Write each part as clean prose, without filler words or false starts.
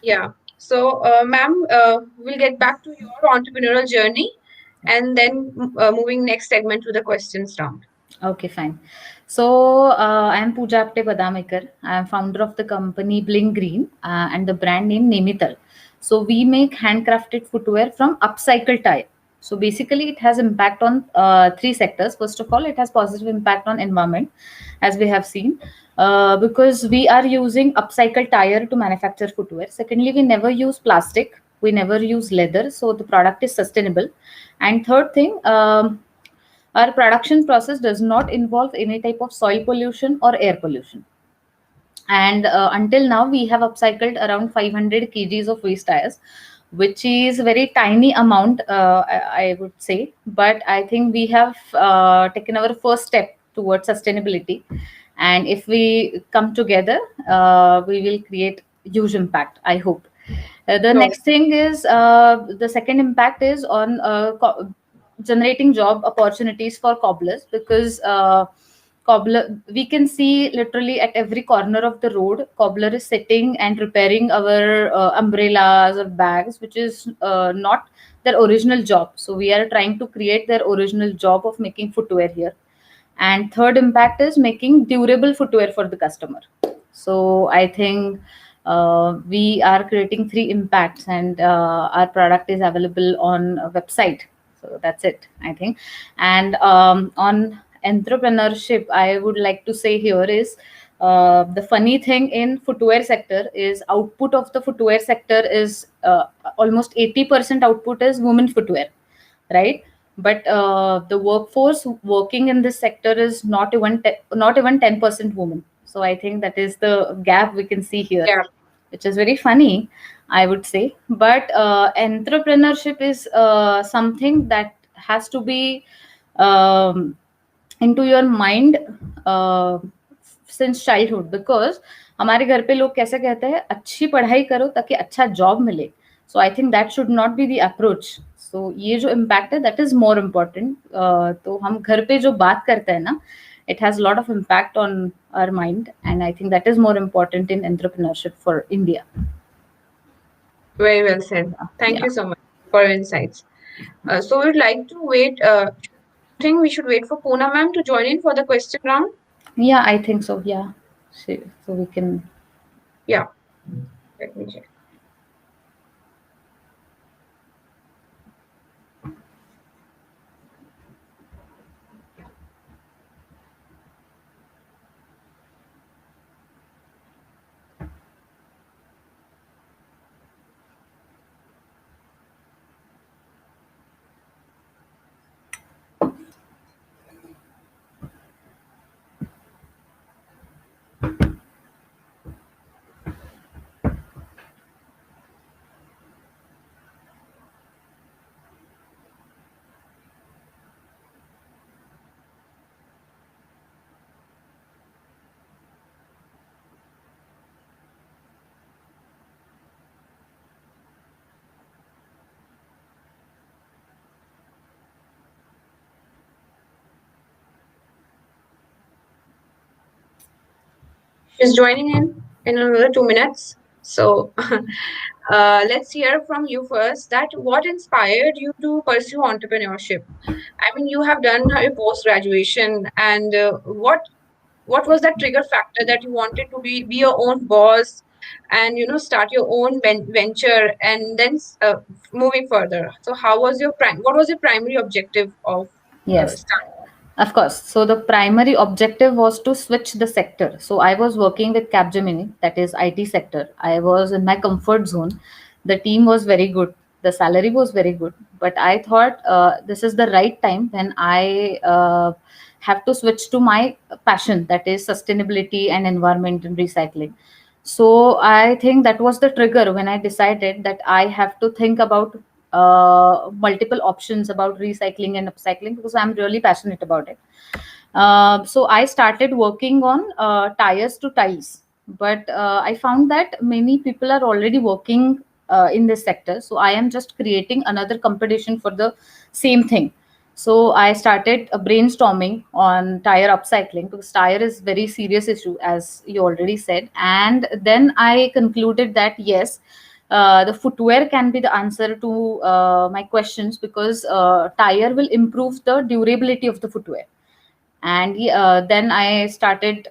Yeah. So, ma'am, we'll get back to your entrepreneurial journey and then moving next segment to the questions round. Okay, fine. So I am Pooja Apte Badamekar. I am founder of the company Bling Green and the brand name Nemital. So we make handcrafted footwear from upcycled tire. So basically, it has impact on three sectors. First of all, it has positive impact on environment, as we have seen, because we are using upcycled tire to manufacture footwear. Secondly, we never use plastic. We never use leather, so the product is sustainable. And third thing, our production process does not involve any type of soil pollution or air pollution. And until now, we have upcycled around 500 kgs of waste tires, which is very tiny amount, I would say. But I think we have taken our first step towards sustainability. And if we come together, we will create huge impact, I hope. The So, next thing is the second impact is on generating job opportunities for cobblers, because cobbler, we can see literally at every corner of the road, cobbler is sitting and repairing our umbrellas or bags, which is not their original job. So we are trying to create their original job of making footwear here. And third impact is making durable footwear for the customer. So I think we are creating three impacts, and our product is available on a website. So that's it, I think. And on entrepreneurship, I would like to say here is, the funny thing in footwear sector is output of the footwear sector is almost 80% output is women footwear, right? But the workforce working in this sector is not even 10% women. So I think that is the gap we can see here, yeah. which is very funny, I would say. But entrepreneurship is something that has to be um, into your mind since childhood, because हमारे घर पे लोग कैसे कहते हैं, अच्छी पढ़ाई करो ताकि अच्छा जॉब मिले. So I think that should not be the approach. So ये जो इम्पैक्ट है दैट इज मोर इम्पोर्टेंट. तो हम घर पे जो बात करते हैं ना, it has a lot of impact on our mind, and I think that is more important in entrepreneurship for India. Very well said. Thank Yeah. you so much for your insights. So, we'd like to wait. You think we should wait for Poona ma'am to join in for the question round? Yeah, I think so. Yeah. So we can. Yeah. Let me check. She's joining in another 2 minutes. So, let's hear from you first. That what inspired you to pursue entrepreneurship? I mean, you have done your post graduation, and what was that trigger factor that you wanted to be your own boss, and start your own venture, and then moving further. So, how was your what was your primary objective of Yes. starting? Of course. So the primary objective was to switch the sector. So I was working with Capgemini, that is IT sector. I was in my comfort zone. The team was very good. The salary was very good. But I thought this is the right time when I have to switch to my passion, that is sustainability and environment and recycling. So I think that was the trigger when I decided that I have to think about multiple options about recycling and upcycling, because I'm really passionate about it. So I started working on tires to tiles, but I found that many people are already working in this sector. So I am just creating another competition for the same thing. So I started brainstorming on tire upcycling, because tire is very serious issue, as you already said. And then I concluded that yes, the footwear can be the answer to my questions, because tire will improve the durability of the footwear. And then I started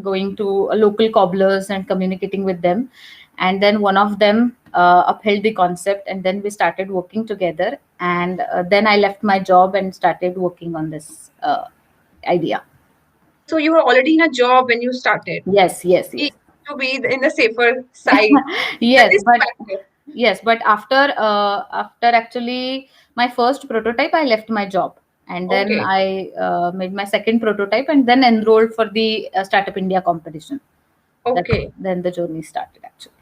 going to local cobblers and communicating with them, and then one of them upheld the concept, and then we started working together, and then I left my job and started working on this idea. Okay, so you were already in a job when you started. Yes, yes, We yes. to be in the safer side. The Yes, risk but factor. after actually my first prototype, I left my job, and then Okay, I made my second prototype, and then enrolled for the Startup India competition. That okay, then the journey started actually.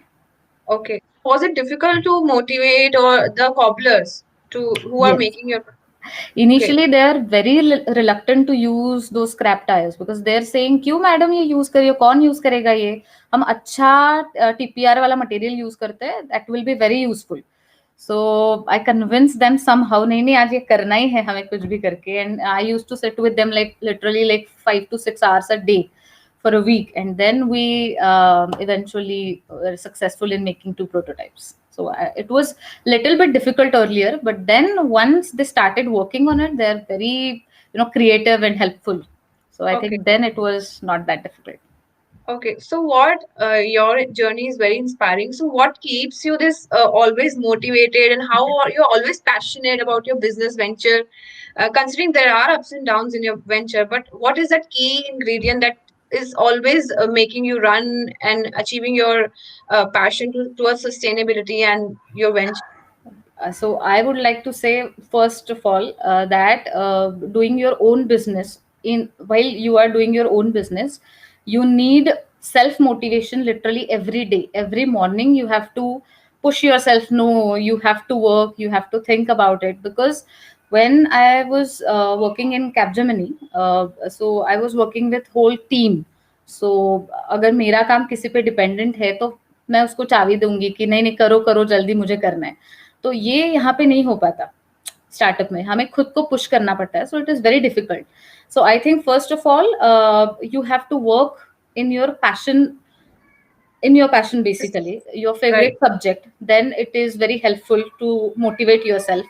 okay. Was it difficult to motivate or the cobblers to who are Yes. making your okay, Initially, they are very reluctant to use those scrap tires, because they are saying, "क्यों madam ये use करिए, कौन use करेगा ये? हम अच्छा TPR वाला material use करते हैं, that will be very useful." So I convinced them somehow, नहीं नहीं आज ये करना ही है हमें कुछ भी करके, and I used to sit with them like literally like 5 to 6 hours a day for a week, and then we eventually were successful in making 2 prototypes. So it was little bit difficult earlier, but then once they started working on it, they're very creative and helpful. So I okay. think then it was not that difficult. Okay, so what your journey is very inspiring. So what keeps you this always motivated, and how are you always passionate about your business venture? Considering there are ups and downs in your venture, but what is that key ingredient that is always making you run and achieving your passion towards sustainability and your venture? So I would like to say first of all that doing your own business, in while you are doing your own business, you need self motivation literally every day. Every morning you have to push yourself. No, you have to work. You have to think about it, because when I was working in Capgemini, so I was working with whole team. So अगर मेरा काम किसी पे dependent है, तो मैं उसको चाबी दूंगी कि नहीं नहीं करो करो जल्दी मुझे करना है। तो ये यहाँ पे नहीं हो पाता। स्टार्टअप में हमें खुद को पुश करना पड़ता है, so it is very difficult. So I think first of all you have to work in your passion, in your passion, basically your favorite Right, subject, then it is very helpful to motivate yourself.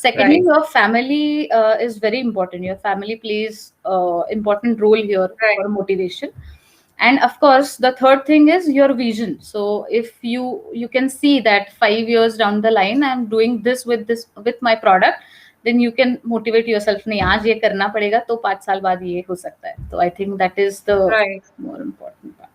Secondly, right, your family is very important. Your family plays important role here right, for motivation. And of course the third thing is your vision. So if you can see that 5 years down the line I'm doing this with my product, then you can motivate yourself, नहीं आज ये करना पड़ेगा तो 5 साल बाद ये हो सकता है। So I think that is the right. more important part.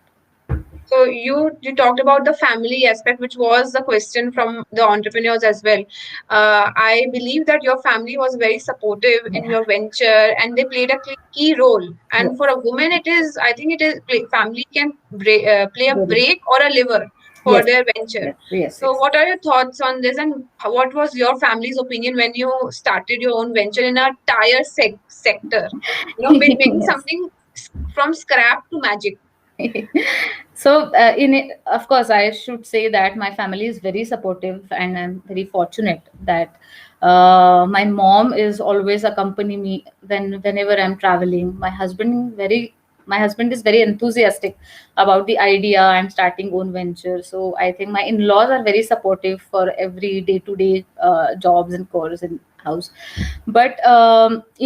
So you talked about the family aspect, which was the question from the entrepreneurs as well. I believe that your family was very supportive in Yeah. your venture, and they played a key role. And for Yes. a woman, it is, I think it is family can play a Very. brake or a lever for Yes. their venture. Yes. Yes. So Yes. what are your thoughts on this, and what was your family's opinion when you started your own venture in a tire sector? Making Yes. something from scrap to magic. So in it, of course I should say that my family is very supportive, and I'm very fortunate that my mom is always accompany me whenever I'm traveling. My husband is very enthusiastic about the idea I'm starting own venture. So I think my in-laws are very supportive for every day-to-day jobs and chores in house. But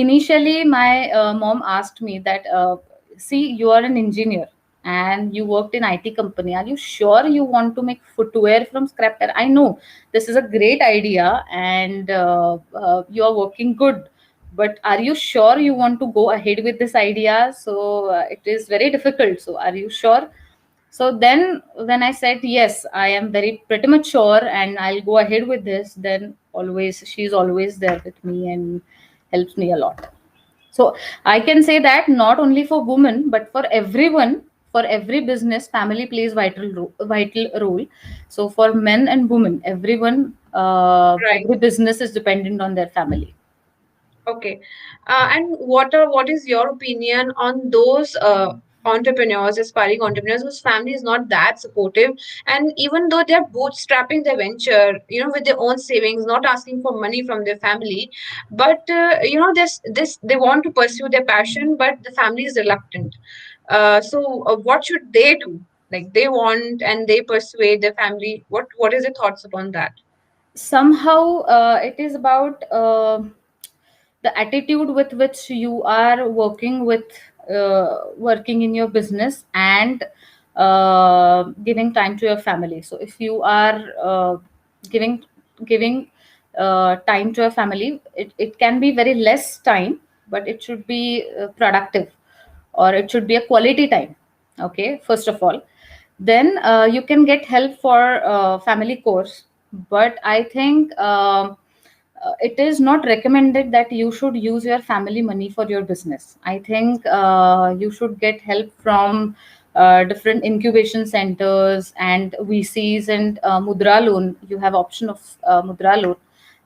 initially my mom asked me that see, you are an engineer and you worked in IT company. Are you sure you want to make footwear from scrap tire? I know this is a great idea, and you are working good, but are you sure you want to go ahead with this idea? So it is very difficult. So are you sure? So then when I said yes, I am very pretty much sure and I'll go ahead with this, then always she's always there with me and helps me a lot. So I can say that not only for women but for everyone, for every business, family plays vital role. So for men and women, everyone, Right. every business is dependent on their family. Okay. And what is your opinion on those entrepreneurs, aspiring entrepreneurs whose family is not that supportive, and even though they're bootstrapping their venture, with their own savings, not asking for money from their family, but this they want to pursue their passion, but the family is reluctant. So what should they do? Like they want and they persuade their family. What is your thoughts upon that? Somehow it is about the attitude with which you are working in your business, and giving time to your family. So if you are giving giving time to your family, it can be very less time, but it should be productive, or it should be a quality time. Okay, first of all, then you can get help for family course. But I think it is not recommended that you should use your family money for your business. I think you should get help from different incubation centers and VCs, and mudra loan. You have option of mudra loan.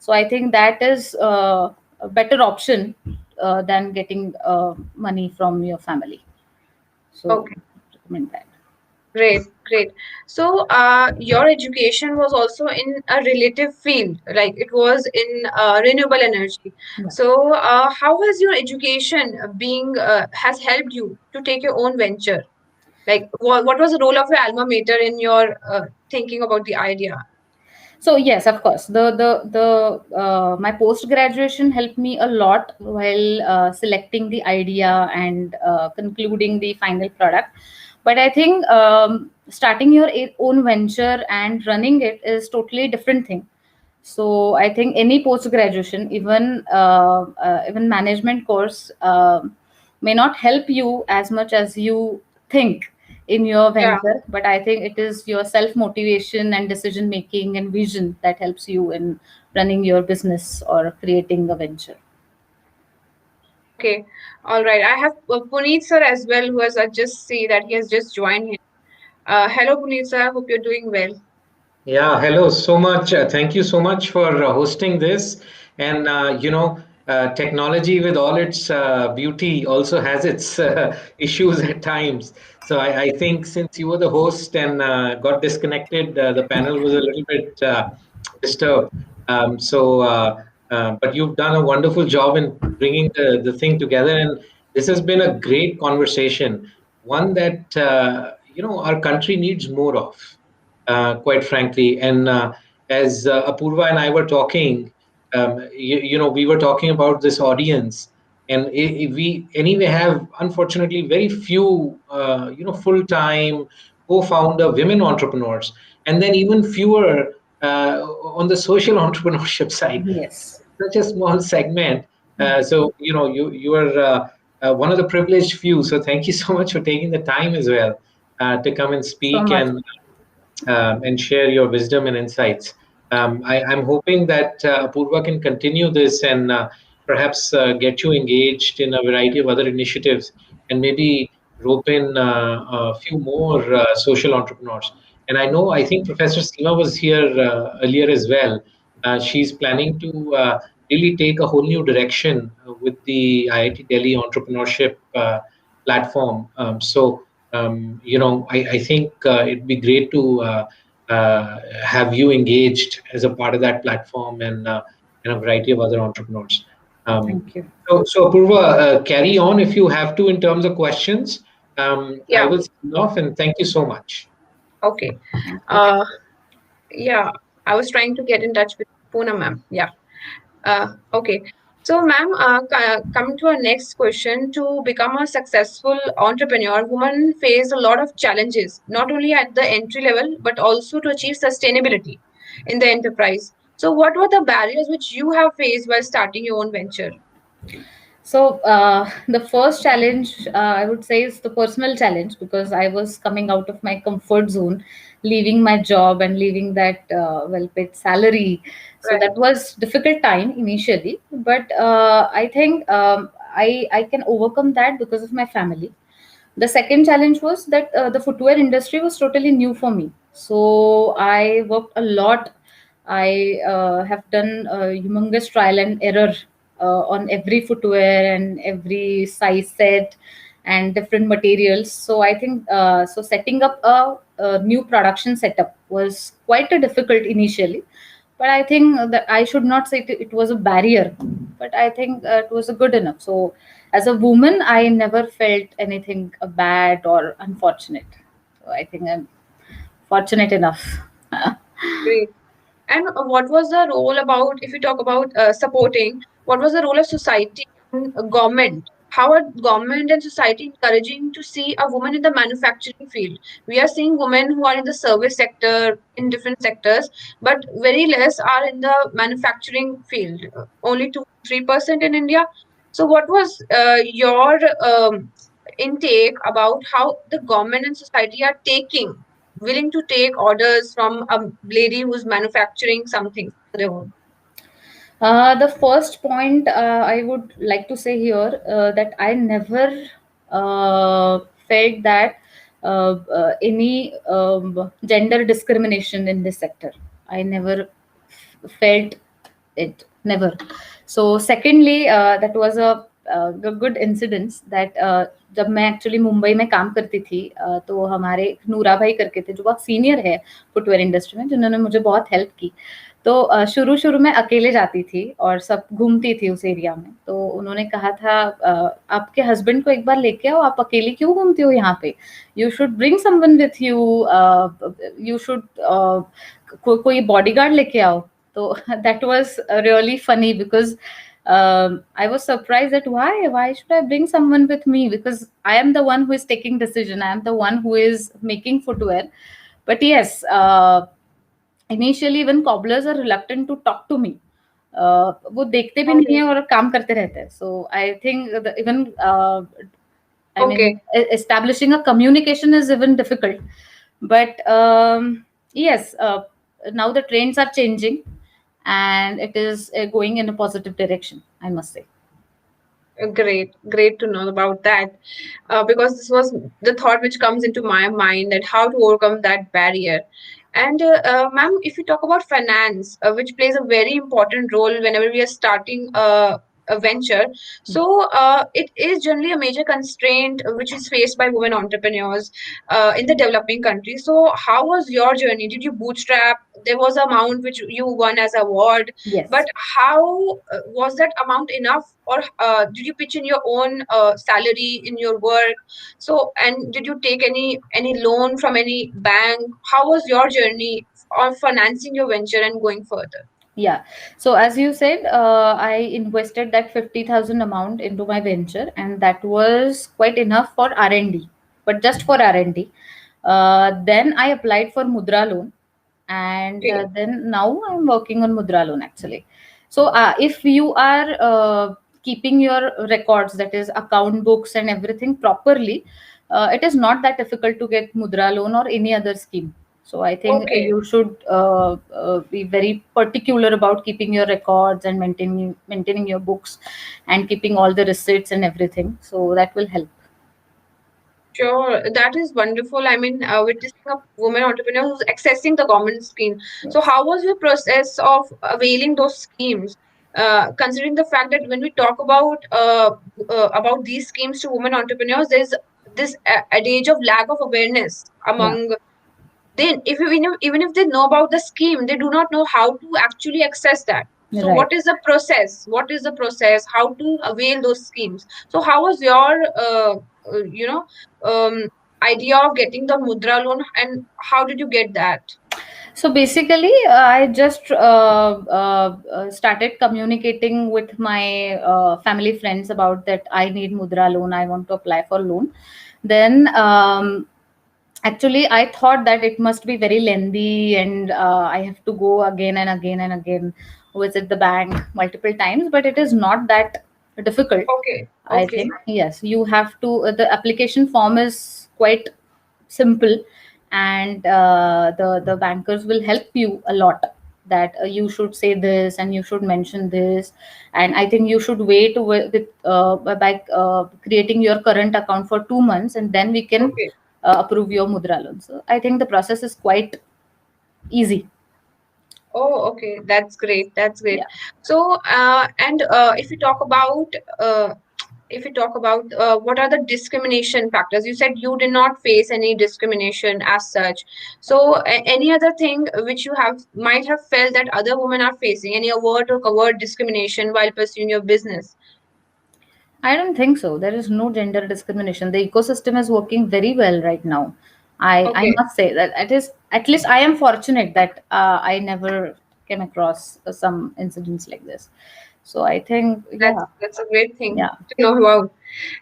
So I think that is a better option than getting money from your family. So Okay, recommend that. great, great. So, your education was also in a relative field, like it was in renewable energy. Yeah. So, how has your education being has helped you to take your own venture? Like, what was the role of your alma mater in your thinking about the idea? So yes, of course, the my post graduation helped me a lot while selecting the idea and concluding the final product. But I think starting your own venture and running it is totally different thing. So I think any post graduation, even management course, may not help you as much as you think in your Yeah. venture. But I think it is your self motivation and decision making and vision that helps you in running your business or creating a venture. Okay. All right. I have Puneet sir as well, who has I just see that he has just joined him. Hello, Puneet sir. Hope you're doing well. Yeah, hello so much. Thank you so much for hosting this. And, technology with all its beauty also has its issues at times. So I think since you were the host and got disconnected, the panel was a little bit disturbed. But you've done a wonderful job in bringing the thing together. And this has been a great conversation, one that, our country needs more of, quite frankly. And as Apurva and I were talking, we were talking about this audience, and we anyway have unfortunately very few, full-time co-founder women entrepreneurs, and then even fewer on the social entrepreneurship side. Yes, Such a small segment. So you are one of the privileged few. So thank you so much for taking the time as well to come and so speak much. and share your wisdom and insights. I'm hoping that Apurva can continue this and perhaps get you engaged in a variety of other initiatives, and maybe rope in a few more social entrepreneurs. And I think Professor Seema was here earlier as well. She's planning to really take a whole new direction with the IIT Delhi entrepreneurship platform. I think it'd be great to have you engaged as a part of that platform, and a variety of other entrepreneurs. Um, Thank you. so Apurva, carry on if you have to in terms of questions. I Yeah. will sign off, and thank you so much. Okay. Thank you. Uh, yeah. I was trying to get in touch with Poonam ma'am. Yeah. Okay. So, ma'am, coming to our next question, to become a successful entrepreneur, women face a lot of challenges, not only at the entry level, but also to achieve sustainability in the enterprise. So, what were the barriers which you have faced while starting your own venture? So the first challenge I would say is the personal challenge, because I was coming out of my comfort zone, leaving my job and leaving that well-paid salary. So Right. that was difficult time initially, but I think I can overcome that because of my family. The second challenge was that the footwear industry was totally new for me. So I worked a lot. I have done humongous trial and error on every footwear and every size set and different materials. So I think so setting up a new production setup was quite a difficult initially, but I think that I should not say it was a barrier, but I think it was a good enough. So as a woman, I never felt anything bad or unfortunate. I think I'm fortunate enough. Great. And what was the role about, if you talk about supporting, what was the role of society and government? How are government and society encouraging to see a woman in the manufacturing field? We are seeing women who are in the service sector, in different sectors, but very less are in the manufacturing field. Only 2-3% in India. So, what was your intake about how the government and society are willing to take orders from a lady who's manufacturing something on their own? The first point I would like to say here, that I never felt that any gender discrimination in this sector. I never felt it, never. So secondly, that was a good incidence that जब मैं actually Mumbai में काम करती थी, तो हमारे एक नूरा भाई करके थे जो बहुत सीनियर है फुटवेयर इंडस्ट्री में, जिन्होंने मुझे बहुत हेल्प की। तो शुरू शुरू में अकेले जाती थी और सब घूमती थी उस एरिया में। तो उन्होंने कहा था, आपके हस्बैंड को एक बार लेके आओ, आप अकेली क्यों घूमती हो यहाँ पे, you should bring someone with you, you should कोई बॉडीगार्ड लेके आओ। तो that was really funny because I was surprised that why should I bring someone with me, because I am the one who is taking decision, I am the one who is making footwear. But yes, initially even cobblers are reluctant to talk to me. वो देखते भी नहीं Okay. है और काम करते रहते हैं. So I think even I mean, Okay. establishing a communication is even difficult. But yes, now the trends are changing, and it is going in a positive direction, I must say. Great to know about that, because this was the thought which comes into my mind, that how to overcome that barrier. And ma'am, if you talk about finance, which plays a very important role whenever we are starting a venture, so it is generally a major constraint which is faced by women entrepreneurs in the developing countries. So how was your journey? Did you bootstrap? There was an amount which you won as award, Yes. but how was that amount enough, or did you pitch in your own salary in your work? So, and did you take any loan from any bank? How was your journey on financing your venture and going further? Yeah. So as you said, I invested that 50,000 amount into my venture, and that was quite enough for R&D, but just for R&D. Then I applied for Mudra loan, and Okay. then now I'm working on Mudra loan actually. So if you are keeping your records, that is account books and everything properly, it is not that difficult to get Mudra loan or any other scheme. So I think Okay. you should be very particular about keeping your records and maintaining your books and keeping all the receipts and everything. So that will help. Sure, that is wonderful. I mean, witnessing a woman entrepreneur who's accessing the government scheme. So, Yes. how was your process of availing those schemes? Considering the fact that when we talk about these schemes to women entrepreneurs, there's this adage of lack of awareness Yeah. among. Then, if even if they know about the scheme, they do not know how to actually access that. So, Right. what is the process? What is the process? How to avail those schemes? So, how was your uh, you know um, idea of getting the mudra loan, and how did you get that? So basically, I just started communicating with my family friends about that I need Mudra loan. I want to apply for loan. Then actually, I thought that it must be very lengthy, and I have to go again and again and again, visit the bank multiple times. But it is not that difficult. Okay, I okay, think yes, you have to. The application form is quite simple, and the bankers will help you a lot. That you should say this and you should mention this, and I think you should wait with by creating your current account for 2 months, and then we can okay. approve your mudra loan. So I think the process is quite easy. Oh, okay. That's great. That's great. Yeah. So, and if you talk about what are the discrimination factors, you said you did not face any discrimination as such. So, any other thing which you have might have felt that other women are facing, any overt or covert discrimination while pursuing your business? I don't think so. There is no gender discrimination. The ecosystem is working very well right now. I Okay, must say that it is, at least I am fortunate that I never came across some incidents like this. So I think, yeah, that's a great thing yeah. to know about.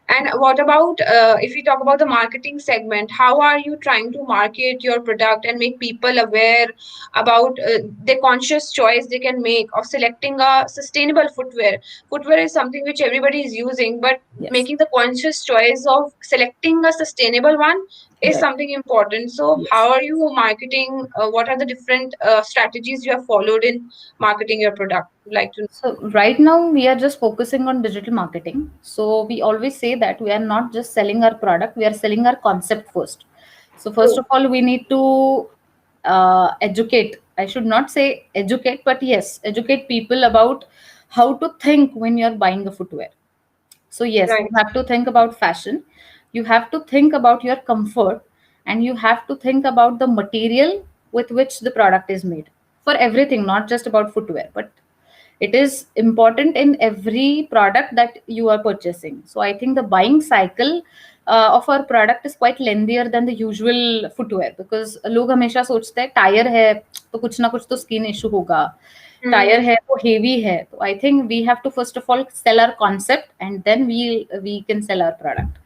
And what about if we talk about the marketing segment? How are you trying to market your product and make people aware about the conscious choice they can make of selecting a sustainable footwear? Footwear is something which everybody is using, but Yes. making the conscious choice of selecting a sustainable one is Right. something important. So, Yes. how are you marketing? What are the different strategies you have followed in marketing your product? Would like to know. So right now we are just focusing on digital marketing. So we always say that we are not just selling our product, we are selling our concept first. So first True. of all, we need to educate. I should not say educate, but yes, educate people about how to think when you're buying a footwear. So yes, you Right. have to think about fashion, you have to think about your comfort, and you have to think about the material with which the product is made. For everything, not just about footwear, but it is important in every product that you are purchasing. So I think the buying cycle of our product is quite lengthier than the usual footwear, because लोग हमेशा सोचते हैं tyre है तो कुछ ना कुछ तो स्किन इशू होगा, टायर Hmm. है तो हेवी है, तो I think we have to first of all sell our concept and then we can sell our product.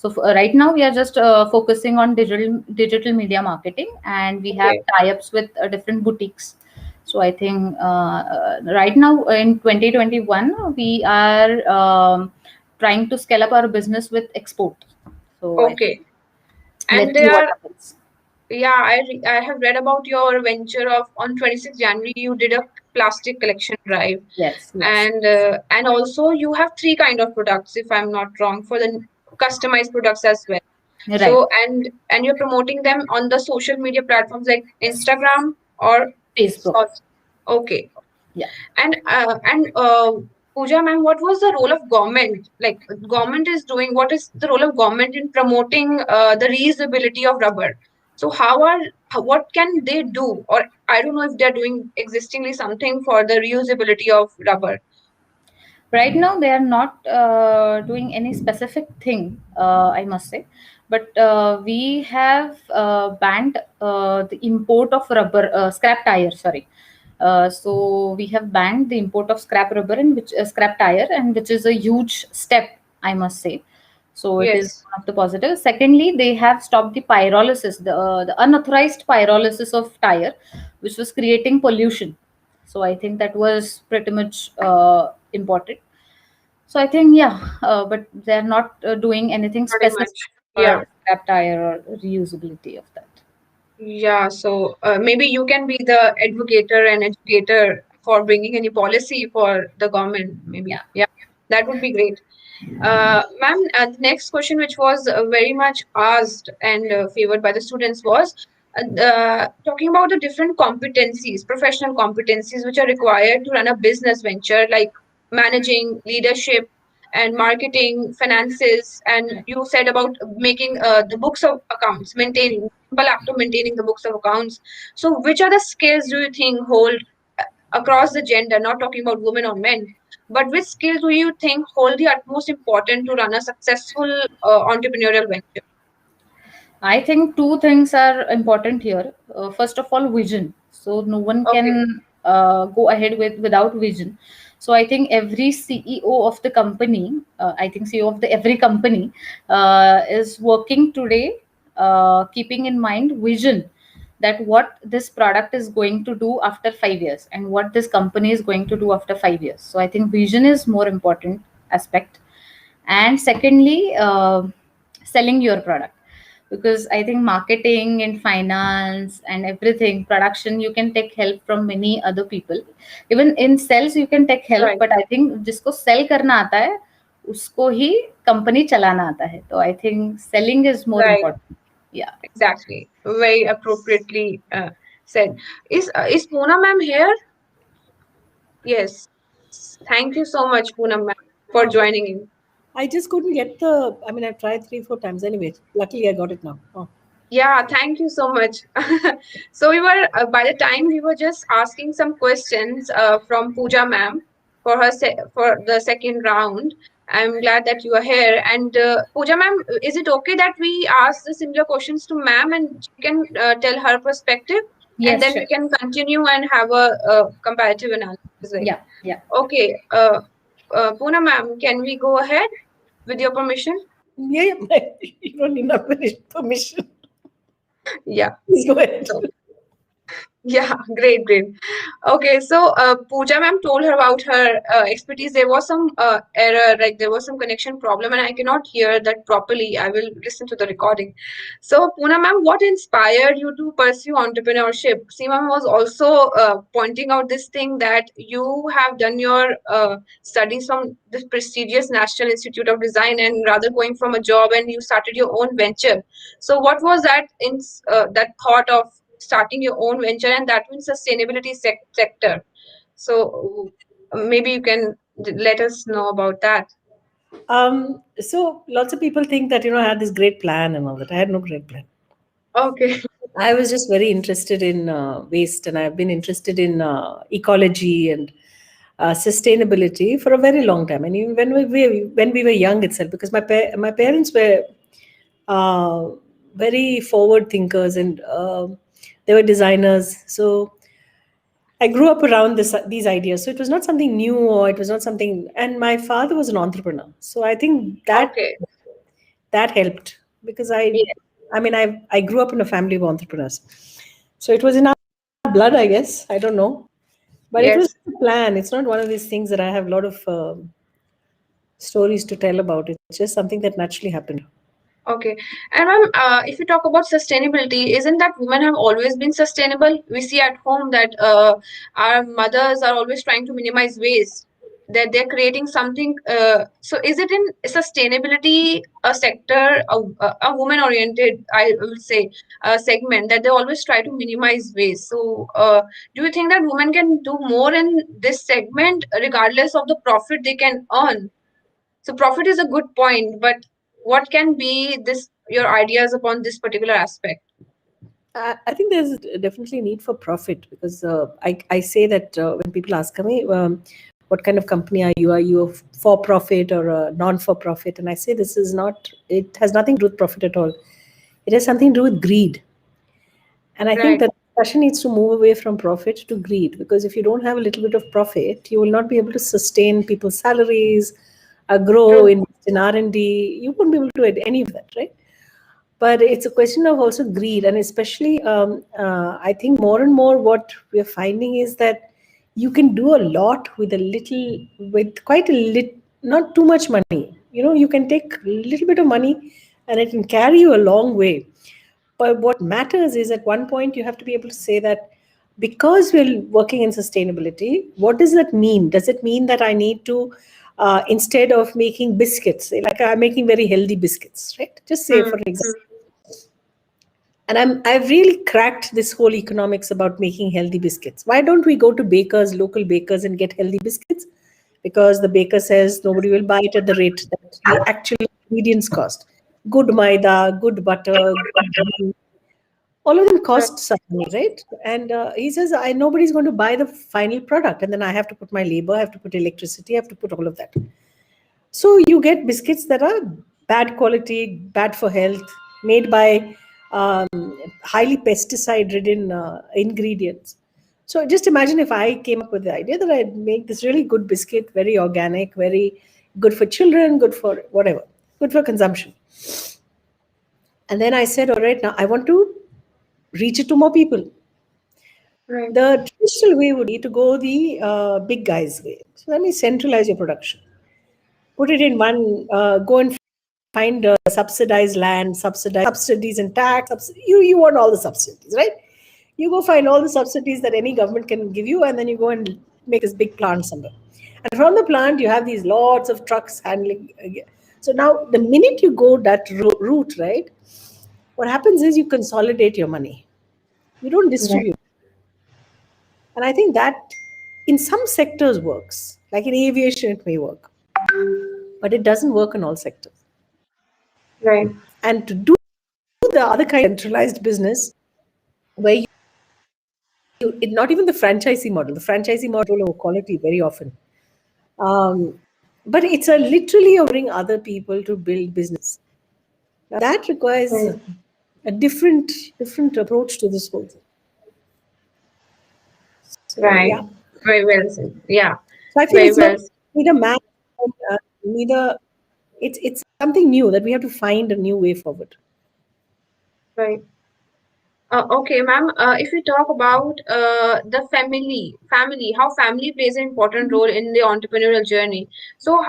So right now we are just focusing on digital media marketing, and we have Okay. tie-ups with different boutiques. So I think right now in 2021 we are trying to scale up our business with export. So I Okay. think And let's there see what are, happens. yeah, I have read about your venture of on 26th January you did a plastic collection drive, Yes, yes, and also you have three kind of products if I'm not wrong for the customized products as well. right. So and you're promoting them on the social media platforms like Yes, Instagram or Facebook. okay. Yeah. And Pooja ma'am, what was the role of government? Like government is doing what is the role of government in promoting the reusability of rubber? So what can they do? Or I don't know if they're doing existingly something for the reusability of rubber. Right now they are not doing any specific thing, I must say, but we have banned the import of rubber, scrap tire, sorry. So we have banned the import of scrap rubber and which scrap tire, and which is a huge step, I must say. So it is Yes. one of the positives. Secondly, they have stopped the pyrolysis, the unauthorized pyrolysis of tire, which was creating pollution. So I think that was pretty much important. So I think, yeah, but they're not doing anything Pretty specific much. Yeah. for scrap tire or reusability of that. Yeah, so maybe you can be the advocator and educator for bringing any policy for the government, maybe. Yeah. Yeah, that would be great. Ma'am, the next question, which was very much asked and favored by the students, was talking about the different competencies, professional competencies, which are required to run a business venture, like managing, leadership, and marketing, finances. And you said about making the books of accounts, maintaining, simple act of maintaining the books of accounts. So, which are the skills do you think hold across the gender, not talking about women or men, but which skill do you think hold the utmost important to run a successful entrepreneurial venture? I think two things are important here. First of all, vision. So no one Okay, can go ahead without vision. So I think every CEO of the company, I think CEO of the every company, is working today, keeping in mind vision, that what this product is going to do after 5 years and what this company is going to do after 5 years. So I think vision is more important aspect. And secondly, selling your product, because I think marketing and finance and everything, production, you can take help from many other people. Even in sales you can take help, right, but I think जिसको sell करना आता है उसको ही company चलाना आता है. So I think selling is more right, important. Yeah. exactly. Very appropriately said. Is Poonam ma'am here? Yes. Thank you so much, Poonam ma'am, for Oh, joining in. I just couldn't get the. I mean, I've tried 3, 4 times anyway. Luckily, I got it now. Oh. Yeah, thank you so much. So we were by the time we were just asking some questions from Pooja ma'am for for the second round. I'm glad that you are here. And Pooja ma'am, is it okay that we ask the similar questions to ma'am and she can tell her perspective, and Yes, then sure. we can continue and have a comparative analysis, right? Yeah, yeah. Okay. Poona ma'am, can we go ahead with your permission? Yeah, yeah. You don't need my permission. Yeah. Please go ahead. So, yeah, great, great. Okay, so Pooja ma'am told her about her expertise. There was some error, like there was some connection problem, and I cannot hear that properly. I will listen to the recording. So, Poona ma'am, what inspired you to pursue entrepreneurship? Seema ma'am was also pointing out this thing that you have done your studies from the prestigious National Institute of Design and rather going from a job, and you started your own venture. So, what was that in that thought of starting your own venture, and that means sustainability sector? So maybe you can let us know about that. So lots of people think that I had this great plan and all that. I had no great plan. Okay. I was just very interested in waste, and I've been interested in ecology and sustainability for a very long time. And even when we were young itself, because my parents were uh, very forward thinkers, and they were designers. So I grew up around these ideas. So it was not something new, or it was not something. And my father was an entrepreneur, so I think Okay. that helped, because Yeah. I mean, I grew up in a family of entrepreneurs, so it was in our blood, I guess. I don't know, but it was Yes. a plan. It's not one of these things that I have a lot of stories to tell about. It's just something that naturally happened. Okay. And ma'am, if you talk about sustainability, isn't that women have always been sustainable? We see at home that our mothers are always trying to minimize waste, that they're creating something. So is it in sustainability a sector, a woman-oriented, I will say, segment, that they always try to minimize waste? So do you think that women can do more in this segment regardless of the profit they can earn? So profit is a good point, but what can be this your ideas upon this particular aspect? I think there's definitely a need for profit, because I say that when people ask me, what kind of company are you? Are you a for profit or a non for profit? And I say this is not, it has nothing to do with profit at all. It has something to do with greed. And I think Right. that discussion needs to move away from profit to greed, because if you don't have a little bit of profit, you will not be able to sustain people's salaries, grow, True. invest in R&D. You won't be able to do any of that, right? But it's a question of also greed, and especially I think more and more what we're finding is that you can do a lot with a little, with quite a lit, not too much money. You can take a little bit of money, and it can carry you a long way. But what matters is, at one point you have to be able to say that, because we're working in sustainability, what does that mean? Does it mean that I need to, instead of making biscuits, say, like I'm making very healthy biscuits, right? Just say, for Hmm. example, and I've really cracked this whole economics about making healthy biscuits. Why don't we go to bakers, local bakers, and get healthy biscuits? Because the baker says nobody will buy it at the rate that the actual ingredients cost. Good maida, good butter, good ghee, all of them Right. cost some money, right? And he says, nobody's going to buy the final product, and then I have to put my labor, I have to put electricity, I have to put all of that. So you get biscuits that are bad quality, bad for health, made by um, highly pesticide-ridden ingredients. So just imagine if I came up with the idea that I'd make this really good biscuit, very organic, very good for children, good for whatever, good for consumption. And then I said, all right, now I want to reach it to more people. Right. The traditional way would be to go the big guys way. So let me centralize your production. Put it in one, go and find subsidized land, subsidies and tax. You want all the subsidies, right? You go find all the subsidies that any government can give you, and then you go and make this big plant somewhere. And from the plant, you have these lots of trucks handling. So now, the minute you go that route, right, what happens is you consolidate your money. You don't Right. distribute. And I think that in some sectors works. Like in aviation, it may work, but it doesn't work in all sectors. Right. And to do the other kind of centralized business, where not even the franchisee model, the franchisee model of quality very often. Um, but it's a literally you're other people to build business. Now, that requires Right. a different approach to this whole thing. So Right. yeah, Very well said. Yeah. so I feel Very it's not well. neither math, neither it's something new that we have to find a new way forward. Right. Okay, ma'am. If we talk about the family, how family plays an important role in the entrepreneurial journey. So,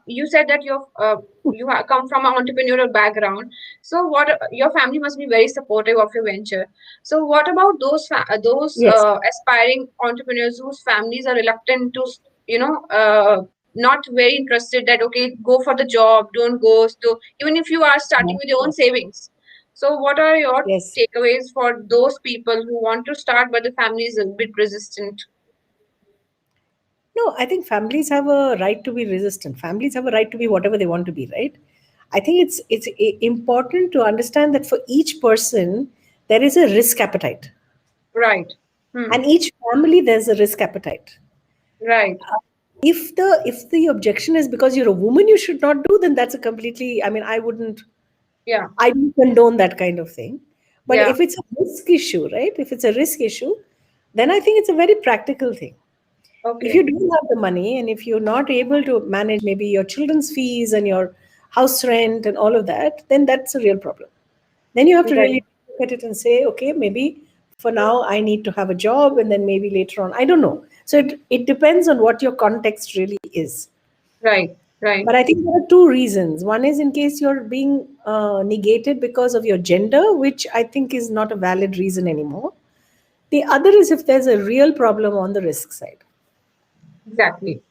you said that you come from an entrepreneurial background. So, what your family must be very supportive of your venture. So, what about Yes. aspiring entrepreneurs whose families are reluctant to, not very interested that okay, go for the job, don't go. So, even if you are starting with your own savings. So, what are your Yes. takeaways for those people who want to start but the family is a bit resistant? No, I think families have a right to be resistant. Families have a right to be whatever they want to be, right? I think important to understand that for each person there is a risk appetite, Right. Hmm. and each family there's a risk appetite. Right. If the objection is because you're a woman you should not do, then that's a completely. I mean, Yeah. I don't condone that kind of thing. But Yeah. if it's a risk issue, right? If it's a risk issue, then I think it's a very practical thing. If you Okay. don't have the money and if you're not able to manage maybe your children's fees and your house rent and all of that, then that's a real problem. Then you have to Right. really look at it and say, okay, maybe for now I need to have a job and then maybe later on, I don't know. So it depends on what your context really is. Right. Right. But I think there are two reasons. One is in case you're being negated because of your gender, which I think is not a valid reason anymore. The other is if there's a real problem on the risk side. Exactly.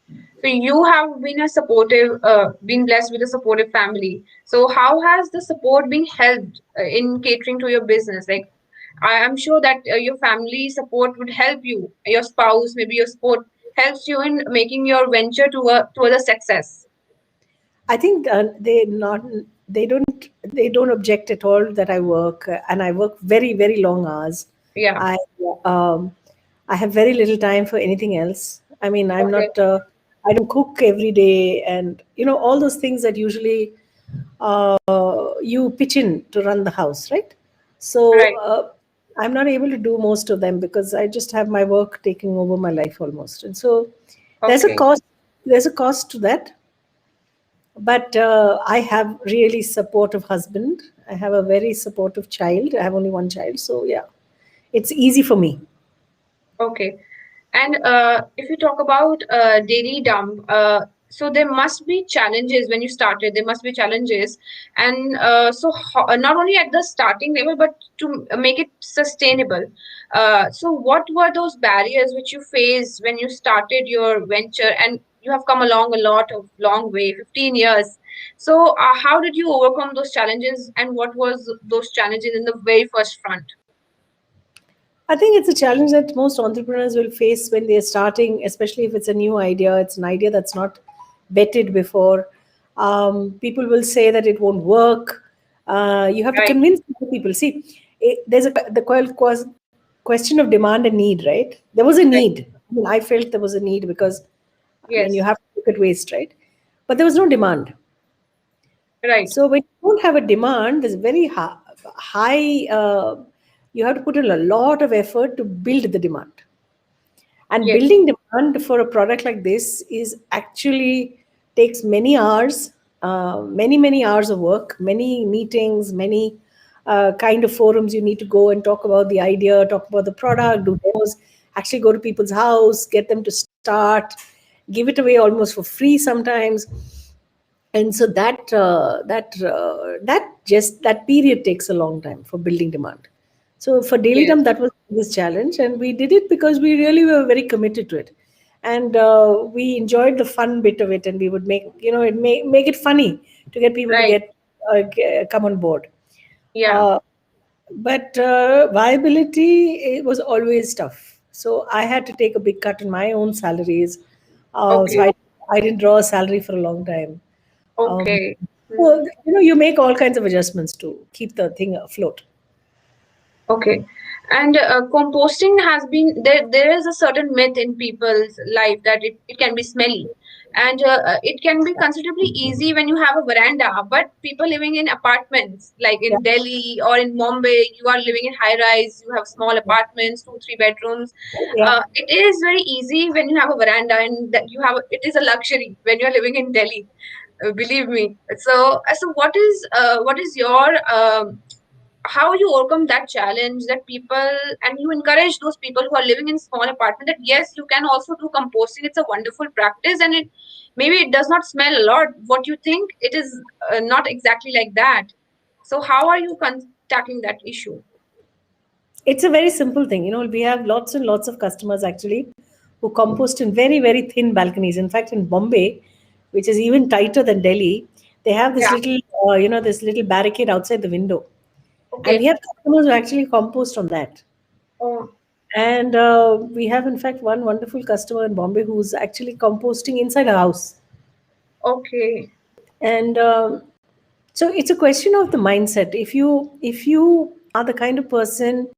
So you have been been blessed with a supportive family. So how has the support been helped in catering to your business? Like, I am sure that your family support would help you. Your spouse, maybe your support helps you in making your venture toward a success. I think they don't object at all that I work, and I work very very long hours. Yeah. I um, I have very little time for anything else. I mean, Okay. I don't cook every day, and all those things that usually you pitch in to run the house, right? So Right. I'm not able to do most of them because I just have my work taking over my life almost, and so there's a Okay. cost. There's a cost to that, but I have really supportive husband. I have a very supportive child. I have only one child, so yeah, it's easy for me. Okay. And if you talk about daily dump, so there must be challenges when you started. There must be challenges, and not only at the starting level, but to make it sustainable. So what were those barriers which you faced when you started your venture? And you have come along a long way, 15 years. So how did you overcome those challenges, and what was those challenges in the very first front? I think it's a challenge that most entrepreneurs will face when they're starting, especially if it's a new idea. It's an idea that's not vetted before. People will say that it won't work. You have to Right. convince people. See, there's the question of demand and need, right? There was a Right. need. I mean, I felt there was a need because, I mean, you Yes. have to look at waste, right? But there was no demand. Right. So when you don't have a demand, there's very high you have to put in a lot of effort to build the demand. And Yes. building demand for a product like this is actually takes many hours, many hours of work, many meetings, many kind of forums you need to go and talk about the idea, talk about the product, do demos, actually go to people's house, get them to start, give it away almost for free sometimes. And so that period takes a long time for building demand. So for daily Yes. dump, that was this challenge, and we did it because we really were very committed to it, and we enjoyed the fun bit of it, and we would make it funny to get people to Right. come on board. Yeah. uh, but viability, it was always tough. So I had to take a big cut in my own salaries. So Okay. I didn't draw a salary for a long time. um, Okay. Hmm. so you make all kinds of adjustments to keep the thing afloat. Okay. And composting has been there. There is a certain myth in people's life that it can be smelly. And it can be considerably easy when you have a veranda, but people living in apartments like Yeah. in Delhi or in Mumbai, you are living in high rise, you have small apartments, 2 3 bedrooms. Yeah. It is very easy when you have a veranda, and that you have it is a luxury when you're living in Delhi, believe me. So what is your how you overcome that challenge, that people, and you encourage those people who are living in small apartment, that yes, you can also do composting, it's a wonderful practice, and it maybe it does not smell a lot what you think it is, not exactly like that. So how are you tackling that issue? It's a very simple thing. We have lots and lots of customers actually who compost in very, very thin balconies. In fact, in Bombay, which is even tighter than Delhi, they have this Yeah. little, this little barricade outside the window. And we Okay. have customers who actually compost on that. Oh. And we have, in fact, one wonderful customer in Bombay who's actually composting inside a house. Okay. And so it's a question of the mindset. If you are the kind of person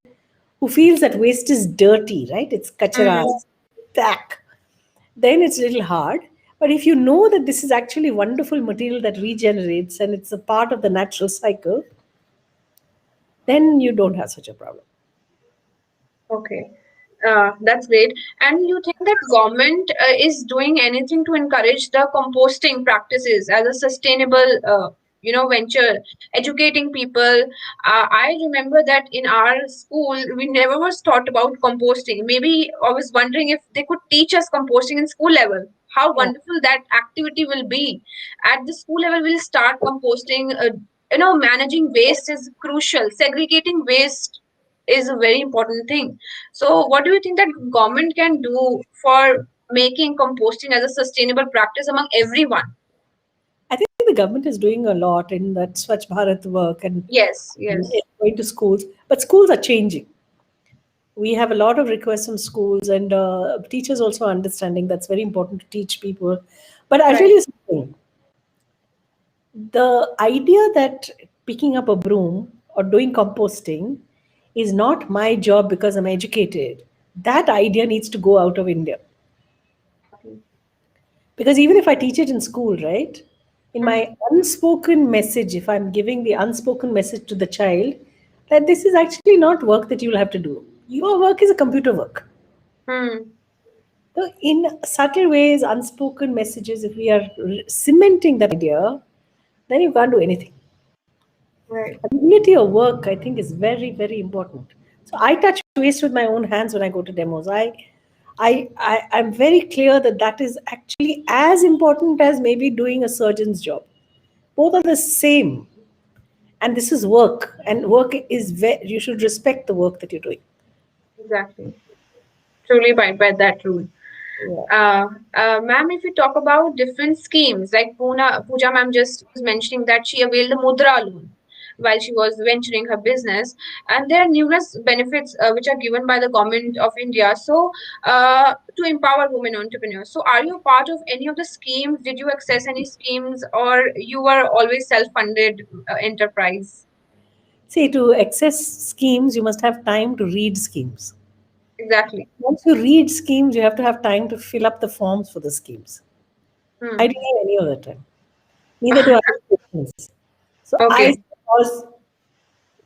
who feels that waste is dirty, right? It's kachara, Mm, stack, then it's a little hard. But if you know that this is actually wonderful material that regenerates and it's a part of the natural cycle, then you don't have such a problem. okay. That's great. And you think that government is doing anything to encourage the composting practices as a sustainable, venture, educating people? I remember that in our school, we never was taught about composting. Maybe I was wondering if they could teach us composting in school level. How Yeah. wonderful that activity will be. At the school level, we'll start composting. Managing waste is crucial. Segregating waste is a very important thing. So, what do you think that government can do for making composting as a sustainable practice among everyone? I think the government is doing a lot in that Swachh Bharat work and Yes, yes, going to schools. But schools are changing. We have a lot of requests from schools and teachers also understanding that's very important to teach people. But I'll tell right, you something. The idea that picking up a broom or doing composting is not my job because I'm educated, that idea needs to go out of India. exactly. Because even if I teach it in school, right, in Mm, my unspoken message, if I'm giving the unspoken message to the child that this is actually not work that you'll have to do, your work is a computer work. mm, So in subtle ways, unspoken messages, if we are cementing that idea, then you can't do anything. right, Ability of work, I think, is very, very important. So I touch waste with my own hands when I go to demos. I'm very clear that that is actually as important as maybe doing a surgeon's job. Both are the same, and this is work, and work is you should respect the work that you're doing. exactly. Truly by that rule. Yeah. Ma'am, if we talk about different schemes, like Pooja ma'am just was mentioning that she availed the Mudra loan while she was venturing her business, and there are numerous benefits which are given by the government of India. So, to empower women entrepreneurs. So, are you a part of any of the schemes? Did you access any schemes, or you were always self-funded enterprise? See, to access schemes, you must have time to read schemes. Exactly. Once you read schemes, you have to have time to fill up the forms for the schemes. I Hmm. didn't have any of that time. Neither do I have questions. So I Okay. was,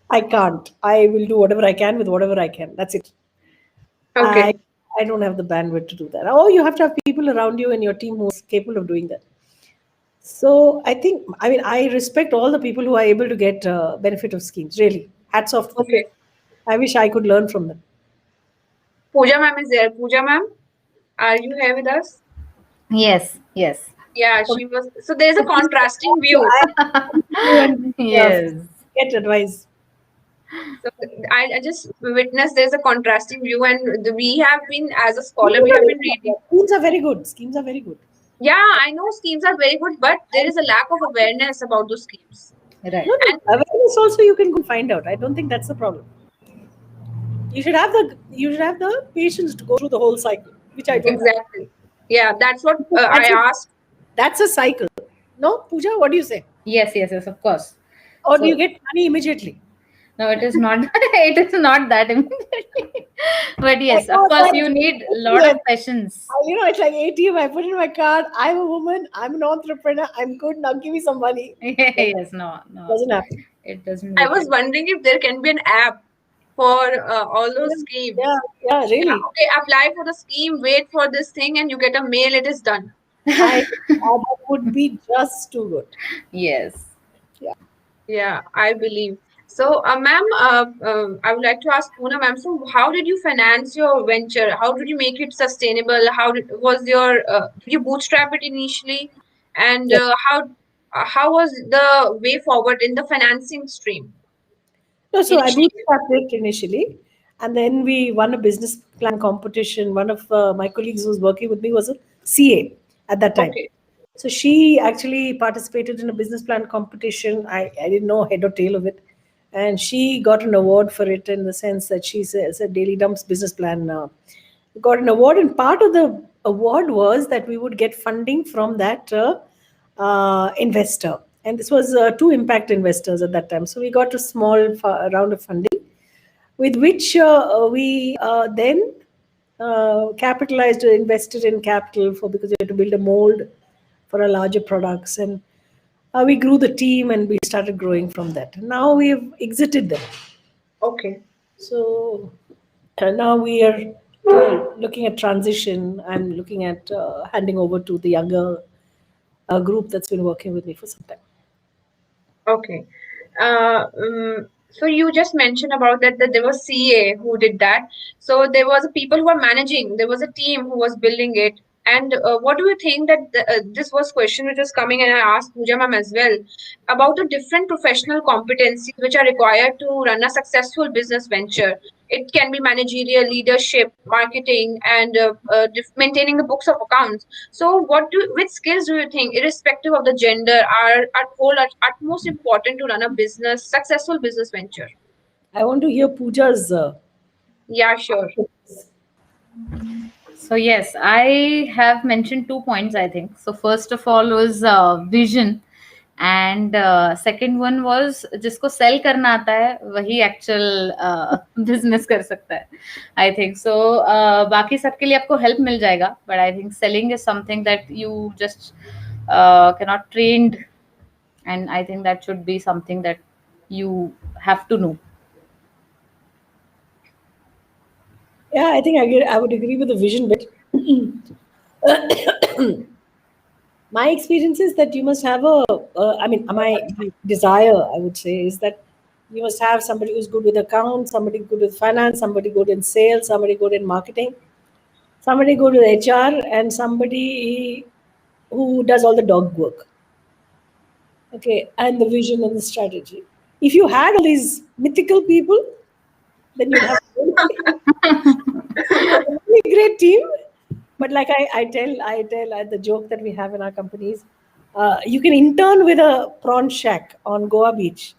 I can't. I will do whatever I can with whatever I can. That's it. I Okay. I don't have the bandwidth to do that. Or you have to have people around you in your team who is capable of doing that. So I respect all the people who are able to get benefit of schemes. Really, hats off to them. Okay. I wish I could learn from them. Pooja ma'am is there. Pooja ma'am, are you here with us? Yes, yes. Yeah, Okay. she was. So there's a So please, contrasting view. I you and Yes. get advice. So I just witnessed there's a contrasting view, and we have been, as a scholar, we have been reading. Schemes are very good. Schemes are very good. Yeah, I know schemes are very good, but there is a lack of awareness about those schemes. Right. No, no, And awareness also you can go find out. I don't think that's the problem. You should have the patience to go through the whole cycle, which I don't have. exactly, yeah, that's what I That's a, asked. that's a cycle. No, Pooja, what do you say? Yes, yes, yes, of course. Or do you So get money immediately? No, it is not. It is not that immediately. But yes, of Oh, course, that's you need a lot of ATM. patience. It's like ATM. I put in my card. I'm a woman. I'm an entrepreneur. I'm good. Now give me some money. Yes, no, no, Doesn't happen. it doesn't I work was like wondering if there can be an app for all those Yeah, schemes. yeah, Yeah, really. okay, apply for the scheme, wait for this thing, and you get a mail, it is done. That would be just too good. Yes. Yeah. Yeah, I believe. So, ma'am, I would like to ask Poona, ma'am, so how did you finance your venture? How did you make it sustainable? Did you bootstrap it initially? And Yes. how was the way forward in the financing stream No, so I initially? bootstrapped it initially, and then we won a business plan competition. One of my colleagues who was working with me was a CA at that time. Okay, So she actually participated in a business plan competition. I didn't know head or tail of it. And she got an award for it in the sense that she said Daily Dump's business plan got an award. And part of the award was that we would get funding from that investor. And this was two impact investors at that time. So we got a small round of funding with which we then capitalized or invested in capital for because we had to build a mold for our larger products, and we grew the team and we started growing from that. Now we have exited them, okay, so now we are looking at transition. I'm looking at handing over to the younger group that's been working with me for some time. okay. So you just mentioned about that there was CA who did that. So there was a people who were managing. There was a team who was building it. And what do you think that this was question which was coming, and I asked Pooja ma'am as well about the different professional competencies which are required to run a successful business venture. It can be managerial, leadership, marketing, and maintaining the books of accounts. So, which skills do you think, irrespective of the gender, are utmost important to run a successful business venture? I want to hear Pooja's. Yeah, sure. So yes, I have mentioned 2 points, I think. So first of all was vision, and second one was जिसको sell करना आता है वही actual business कर सकता है. I think so. बाकी सबके लिए आपको help मिल जाएगा, but I think selling is something that you just cannot trained, and I think that should be something that you have to know. Yeah, I think I would agree with the vision bit. My experience is that you must have my desire, I would say, is that you must have somebody who's good with accounts, somebody good with finance, somebody good in sales, somebody good in marketing, somebody good with HR, and somebody who does all the dog work. Okay, and the vision and the strategy. If you had all these mythical people, then you'd have a really great team. But like I tell the joke that we have in our companies, you can intern with a prawn shack on Goa Beach,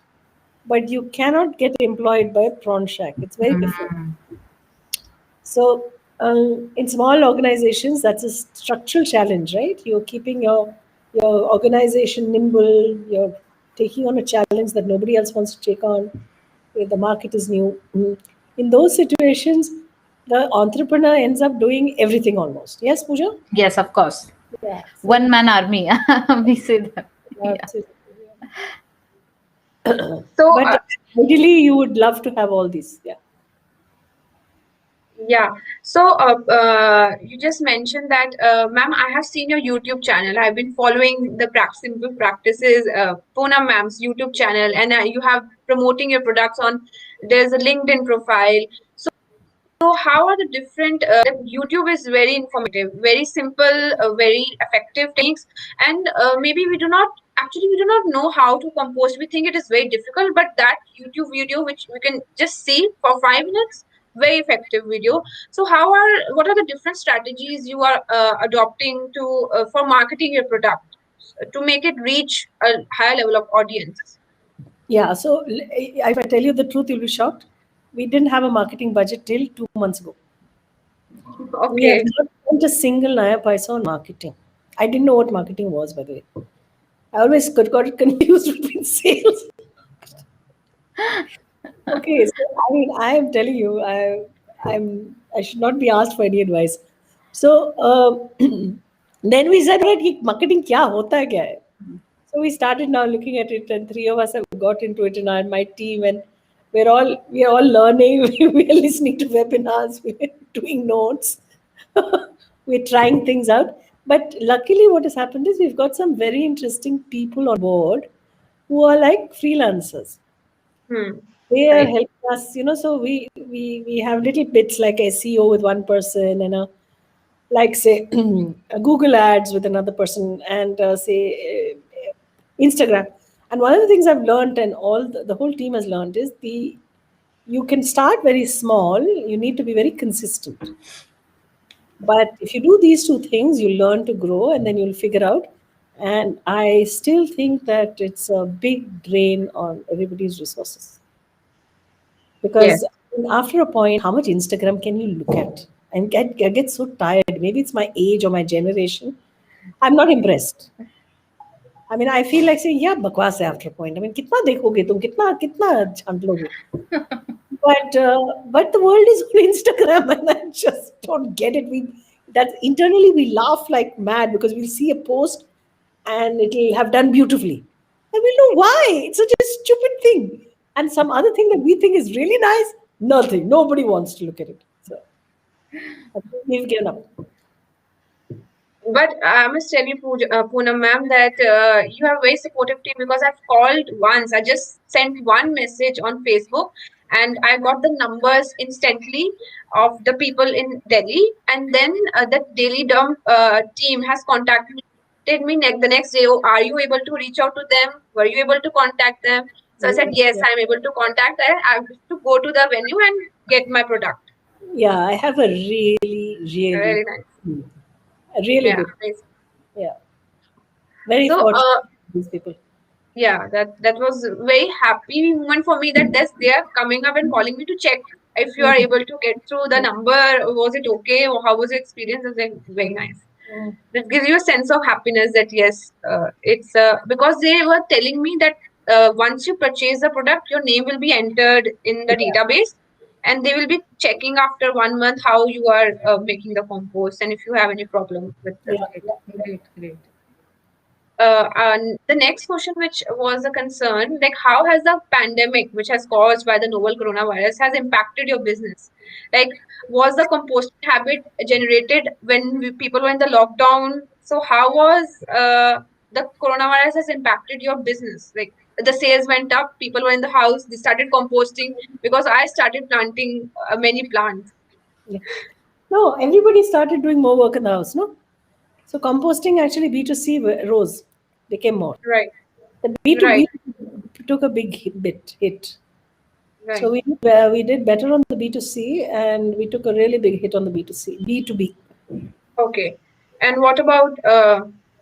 but you cannot get employed by a prawn shack. It's very different. So in small organizations, that's a structural challenge, right? You're keeping your organization nimble. You're taking on a challenge that nobody else wants to take on. The market is new. In those situations, the entrepreneur ends up doing everything almost. Yes, Pooja? Yes, of course. Yeah. One man army. We say that. Yeah. Absolutely. So, But ideally, you would love to have all these. Yeah. yeah. So, you just mentioned that, ma'am, I have seen your YouTube channel. I've been following the simple practices, Poonam ma'am's YouTube channel, and you have promoting your products on. There's a LinkedIn profile. So, how are the different? YouTube is very informative, very simple, very effective techniques, and maybe we do not know how to compose. We think it is very difficult, but that YouTube video, which we can just see for 5 minutes, very effective video. So, what are the different strategies you are adopting for marketing your product to make it reach a higher level of audience? Yeah. So if I tell you the truth, you'll be shocked. We didn't have a marketing budget till 2 months ago. We have Okay. not spent a single naya paisa on marketing. I didn't know what marketing was, by the way. I always got it confused between sales. Okay, so I mean, I am telling you, I should not be asked for any advice. So then we said, right, कि marketing क्या होता है क्या है? So we started now looking at it, and three of us have got into it in my team, and we are all learning. We are listening to webinars, we're doing notes, we're trying things out. But luckily, what has happened is we've got some very interesting people on board who are like freelancers. Hmm. They are Right. helping us, so we have little bits like SEO with one person, and like say Google ads with another person, and say Instagram. And one of the things I've learned, and all the whole team has learned, is you can start very small. You need to be very consistent. But if you do these two things, you learn to grow, and then you'll figure out. And I still think that it's a big drain on everybody's resources, Yes. because after a point, how much Instagram can you look at? And I get so tired. Maybe it's my age or my generation. I'm not impressed. I mean, I feel like saying, yeah, bakwas hai after a point. I mean, kitna dekhoge tum, kitna chant loge. But the world is on Instagram, and I just don't get it. That internally we laugh like mad because we'll see a post and it'll have done beautifully, and we'll know why. It's such a stupid thing. And some other thing that we think is really nice, nothing. Nobody wants to look at it. So I think we've given up. But I must tell you, Poonam ma'am, that you have very supportive team, because I've called once. I just sent one message on Facebook, and I got the numbers instantly of the people in Delhi. And then the Delhi Dump team has contacted me the next day. Oh, are you able to reach out to them? Were you able to contact them? So I said, Yeah, yes, yeah. I'm able to contact them. I have to go to the venue and get my product. Yeah, I have a really, really, Very nice. a really Yeah, good. amazing. Yeah, very So, fortunate these people. yeah, that was a very happy moment for me, that they are coming up and calling me to check if you are Mhm. able to get through the number. Was it okay, or how was your experience? It was like very nice. Mm. That gives you a sense of happiness, that yes, it's because they were telling me that once you purchase the product, your name will be entered in the Yeah, database, and they will be checking after 1 month how you are making the compost, and if you have any problem with the yeah, it. yeah. Great, great. And the next question, which was a concern, like how has the pandemic, which has caused by the novel coronavirus, has impacted your business? Like, was the composting habit generated when people were in the lockdown? So, how was the coronavirus has impacted your business? Like, the sales went up, people were in the house, they started composting, because I started planting many plants. Yeah. No, everybody started doing more work in the house, no? So composting actually B2C rose, became more. Right, The B2B right, took a big hit. So right. we did better on the B2C, and we took a really big hit on the B2C, B2B. Okay. And what about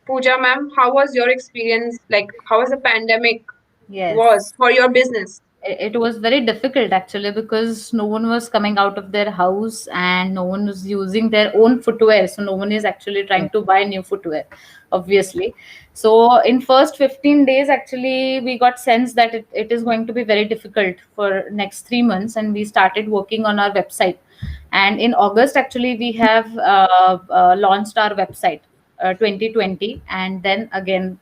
Pooja ma'am? How was your experience? Like, how was the pandemic was Yes. for your business? It was very difficult actually, because no one was coming out of their house and no one was using their own footwear, so no one is actually trying to buy new footwear, obviously. So in first 15 days actually we got sense that it is going to be very difficult for next 3 months, and we started working on our website. And in August actually we have launched our website, 2020, and then again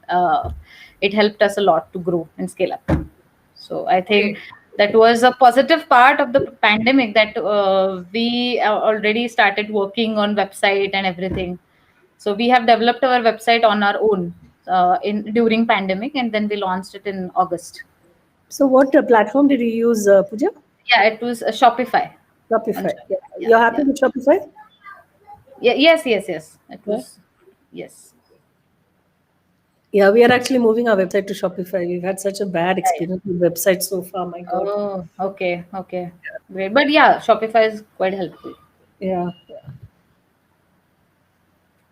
it helped us a lot to grow and scale up. So I think Okay. that was a positive part of the pandemic, that we already started working on website and everything. So we have developed our website on our own in during pandemic, and then we launched it in August. So what platform did you use, Pooja? Yeah, it was a Shopify. On Shopify. Yeah. Shopify. Yeah, You're happy yeah, with Shopify? yeah. Yes, yes, yes. It Yeah. was. Yes. Yeah, we are actually moving our website to Shopify. We've had such a bad Yeah, yeah. experience with websites so far. My God. Oh, okay, okay, great. But yeah, Shopify is quite helpful. Yeah.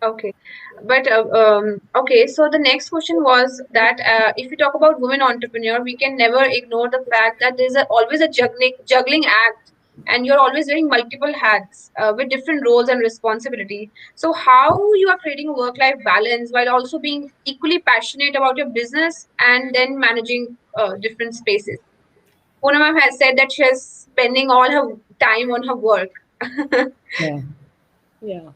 Okay. But okay, so the next question was that if we talk about women entrepreneur, we can never ignore the fact that there's always a juggling act, and you're always wearing multiple hats with different roles and responsibility. So how you are creating a work-life balance while also being equally passionate about your business and then managing different spaces? Poonam ma'am has said that she is spending all her time on her work. Yeah. Yeah.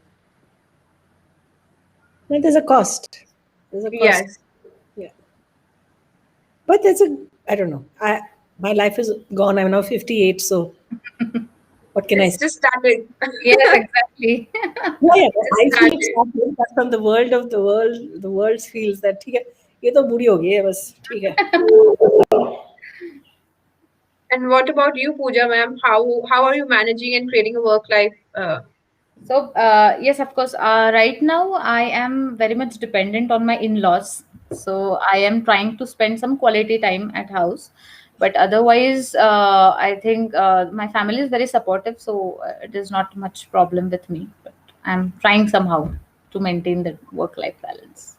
And there's a cost. There's a cost. Yes. Yeah. But there's a, I don't know. My life is gone. I'm now 58. So what can I It's say? just started. Yes, exactly. Yeah, I feel it's Started. happening, but from the world of the world feels that ठीक है, ये तो बूढ़ी हो गई है बस ठीक है. And what about you, Pooja ma'am? How are you managing and creating a work life? So, yes, of course. Right now, I am very much dependent on my in-laws. So, I am trying to spend some quality time at house. But otherwise, I think my family is very supportive. So, it is not much problem with me. But I'm trying somehow to maintain the work-life balance.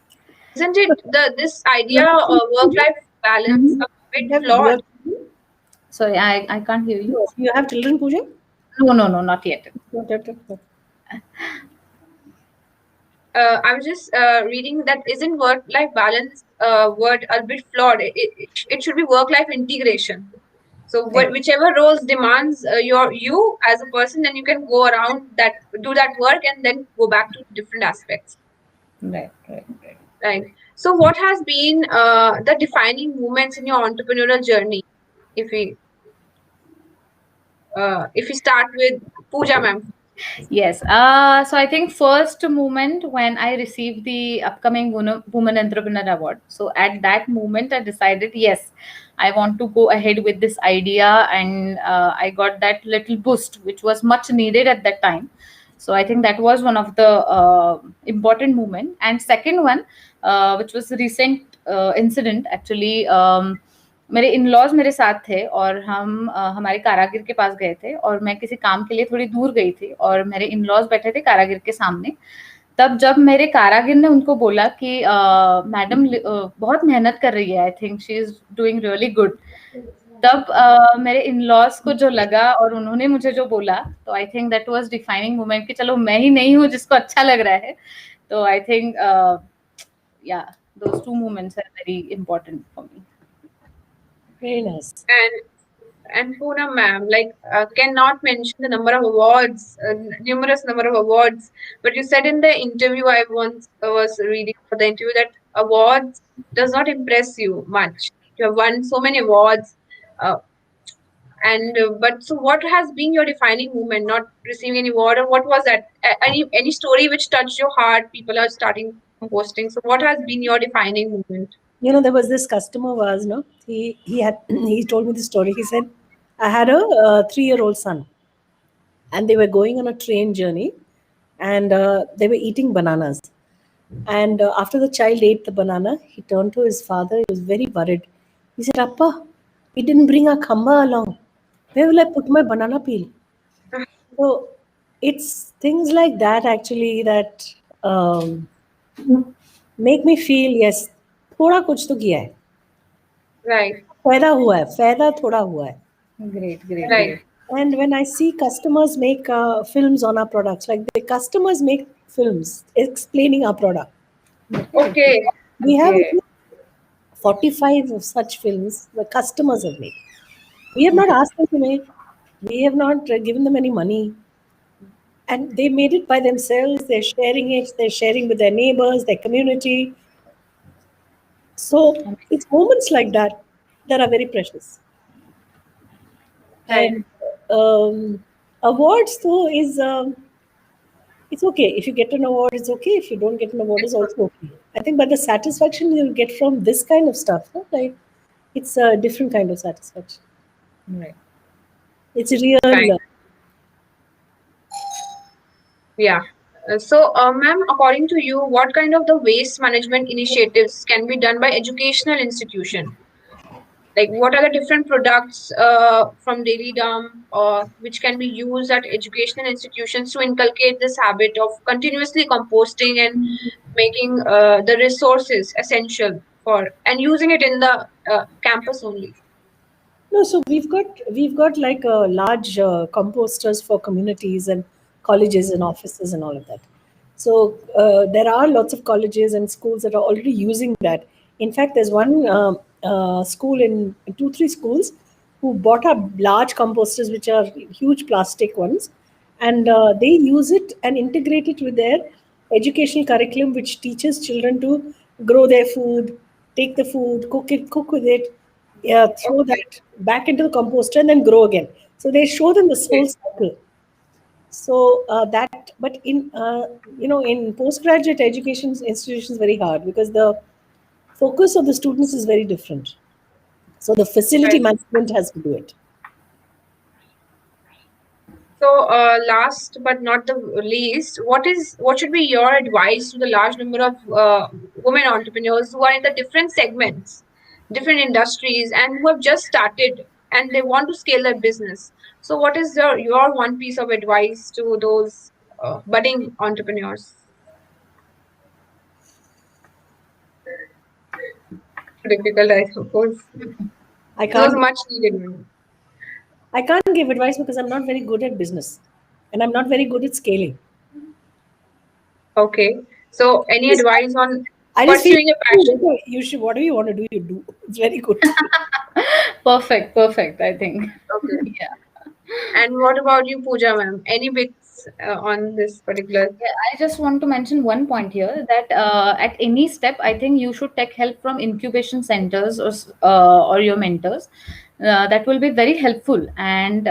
Isn't it this idea of work-life balance Mhm. a bit You have flawed? Sorry, I can't hear you. you have children, Pooja? No, no, no, not yet. No. I was just reading that isn't work-life balance word a bit flawed? It should be work-life integration. So Right, whichever roles demands you as a person, then you can go around that, do that work, and then go back to different aspects. right, right, right. Right. So what has been the defining moments in your entrepreneurial journey? If we start with Pooja ma'am. Yes. So I think first moment when I received the upcoming Woman Entrepreneur Award. So at that moment, I decided, yes, I want to go ahead with this idea, and I got that little boost, which was much needed at that time. So I think that was one of the important moment. And second one, which was a recent incident actually. मेरे in laws मेरे साथ थे और हम हमारे कारागिर के पास गए थे और मैं किसी काम के लिए थोड़ी दूर गई थी और मेरे इन लॉज बैठे थे कारागिर के सामने. तब जब मेरे कारागिर ने उनको बोला कि मैडम बहुत मेहनत कर रही है, I think she is doing really good. तब मेरे इन लॉज को जो लगा और उन्होंने मुझे जो बोला, तो I think that was defining moment कि चलो मैं ही नहीं हूँ जिसको अच्छा लग रहा है. तो आई थिंक या those two moments are very important for me. Very nice. And Poonam ma'am, like cannot mention the number of awards, numerous number of awards. But you said in the interview I once was reading for the interview that awards does not impress you much. You have won so many awards, uh, and but so what has been your defining moment? Not receiving any award, or what was that? Any story which touched your heart? People are starting posting. So what has been your defining moment? You know, there was this customer of ours, no? He had he told me the story. He said, I had a 3-year-old son, and they were going on a train journey, and they were eating bananas. And after the child ate the banana, he turned to his father. He was very worried. He said, Appa, we didn't bring our khamba along. Where will I put my banana peel? So it's things like that actually that make me feel, yes, थोड़ा कुछ तो किया है. Right, फायदा हुआ है, फायदा थोड़ा हुआ है. Great, great, right. great. And when I see customers make films on our products, like the customers make films explaining our product. Okay. We have Okay. 45 of such films the customers have made. We have not asked them to make. We have not given them any money. And they made it by themselves. They're sharing it. They're sharing with their neighbors, their community. So it's moments like that that are very precious. Right. And awards, though, is it's okay. If you get an award, it's okay. If you don't get an award, it's also okay. I think, but the satisfaction you'll get from this kind of stuff, no? Like, it's a different kind of satisfaction. Right. It's real. Right. Yeah. So, ma'am, according to you, what kind of the waste management initiatives can be done by educational institution? Like, what are the different products from Daily Dum or which can be used at educational institutions to inculcate this habit of continuously composting and making the resources essential for and using it in the campus only? No, so we've got like large composters for communities and colleges and offices and all of that. So there are lots of colleges and schools that are already using that. In fact, there's one school in 2-3 schools who bought up large composters, which are huge plastic ones, and they use it and integrate it with their educational curriculum, which teaches children to grow their food, take the food, cook with it, throw Okay. that back into the composter, and then grow again. So they show them this whole Okay. cycle. So that, but in in postgraduate education institutions, very hard because the focus of the students is very different. So the facility Right. management has to do it. So, last but not the least, what should be your advice to the large number of women entrepreneurs who are in the different segments, different industries, and who have just started and they want to scale their business? So, what is your one piece of advice to those budding entrepreneurs? Difficult, I suppose. I This was can't much needed. I can't give advice because I'm not very good at business, and I'm not very good at scaling. Okay. So, any advice on I just feel pursuing a passion? you should, whatever you want to do, you do. It's very good. Perfect, I think. Okay. Yeah. And what about you, Pooja ma'am? Any bits on this particular? Yeah, I just want to mention one point here that at any step, I think you should take help from incubation centers or your mentors. That will be very helpful. And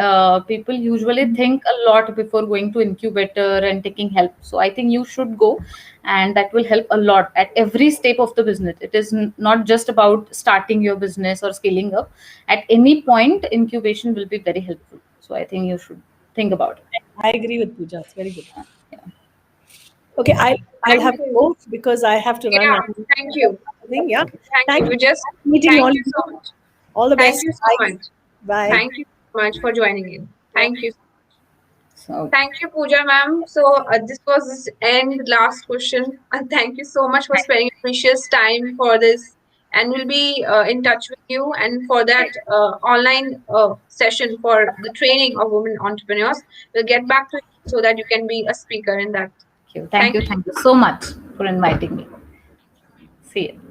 people usually think a lot before going to incubator and taking help. So I think you should go, and that will help a lot at every step of the business. It is not just about starting your business or scaling up. At any point, incubation will be very helpful. So I think you should think about it. I agree with Pooja. It's very good. Yeah. Okay, I'll Thank have to you. go because I have to run. Yeah, thank you. Yeah. Thank you. Thank you. Just Meeting thank all. you so much. All the Thank best. you so Bye. much. Bye. Thank you so much for joining in. Thank you. So Thank you, Pooja ma'am. So this was this end last question, and thank you so much for spending your precious time for this. And we'll be in touch with you. And for that online session for the training of women entrepreneurs, we'll get back to you so that you can be a speaker in that. thank Thank you, you. thank you so much for inviting me. See you.